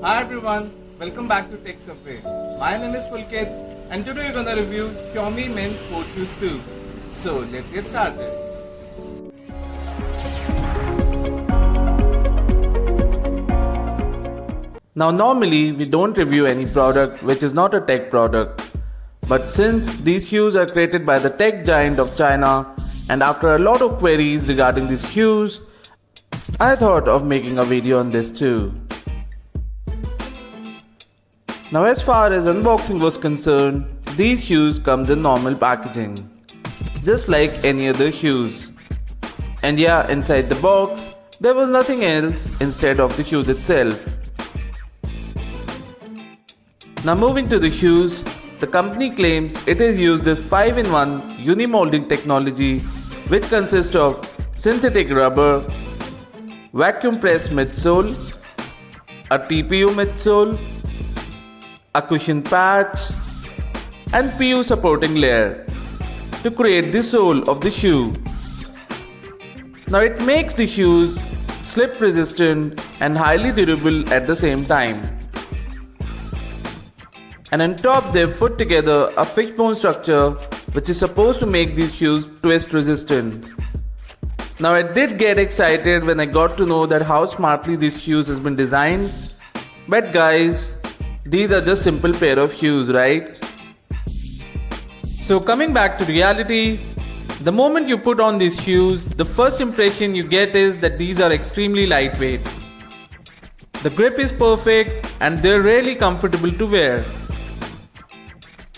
Hi everyone, welcome back to Tech Subway. My name is Pulkit and today we're gonna review Xiaomi men's sport shoes too. So let's get started. Now normally we don't review any product which is not a tech product. But since these shoes are created by the tech giant of China and after a lot of queries regarding these shoes, I thought of making a video on this too. Now as far as unboxing was concerned, these shoes comes in normal packaging, just like any other shoes. And yeah, inside the box, there was nothing else instead of the shoes itself. Now moving to the shoes, the company claims it has used this 5-in-1 Uni-Moulding technology which consists of synthetic rubber, vacuum pressed midsole, a TPU midsole, a cushion patch and PU supporting layer to create the sole of the shoe. Now it makes the shoes slip resistant and highly durable at the same time. And on top they've put together a fishbone structure which is supposed to make these shoes twist resistant. Now I did get excited when I got to know that how smartly these shoes has been designed. But guys, these are just simple pair of shoes, right? So coming back to reality, the moment you put on these shoes, the first impression you get is that these are extremely lightweight. The grip is perfect and they're really comfortable to wear.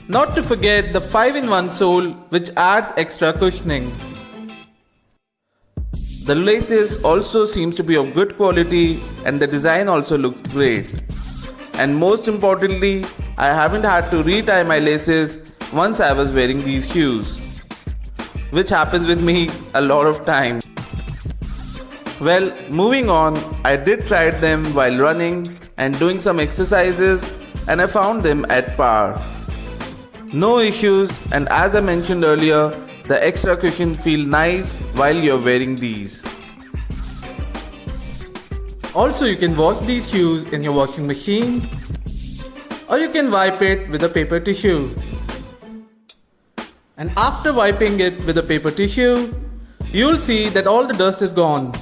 Not to forget the 5-in-1 sole which adds extra cushioning. The laces also seems to be of good quality and the design also looks great. And most importantly, I haven't had to retie my laces once I was wearing these shoes, which happens with me a lot of time. Well, moving on, I did try them while running and doing some exercises and I found them at par. No issues, and as I mentioned earlier, the extra cushion feel nice while you're wearing these. Also, you can wash these shoes in your washing machine or you can wipe it with a paper tissue. And after wiping it with a paper tissue, you'll see that all the dust is gone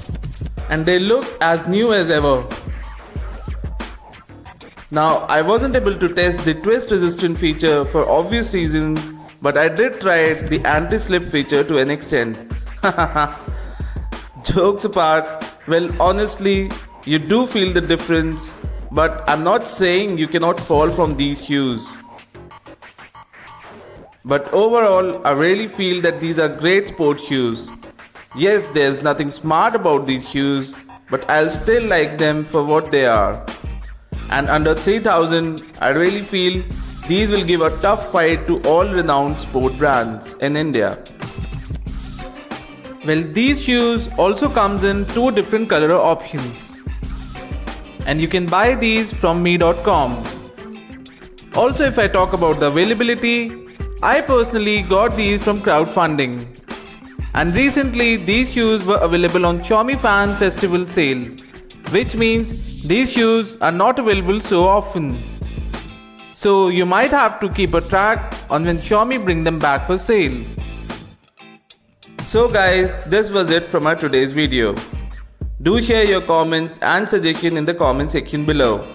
and they look as new as ever. Now, I wasn't able to test the twist resistant feature for obvious reasons, but I did try the anti-slip feature to an extent. Jokes apart, well honestly, you do feel the difference, but I'm not saying you cannot fall from these shoes. But overall, I really feel that these are great sports shoes. Yes, there's nothing smart about these shoes, but I'll still like them for what they are. And under 3000, I really feel these will give a tough fight to all renowned sport brands in India. Well, these shoes also comes in 2 different color options. And you can buy these from me.com. Also, if I talk about the availability, I personally got these from crowdfunding. And recently, these shoes were available on Xiaomi Fan Festival sale, which means these shoes are not available so often. So you might have to keep a track on when Xiaomi bring them back for sale. So guys, this was it from our today's video. Do share your comments and suggestions in the comment section below.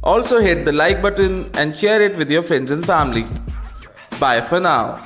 Also hit the like button and share it with your friends and family. Bye for now.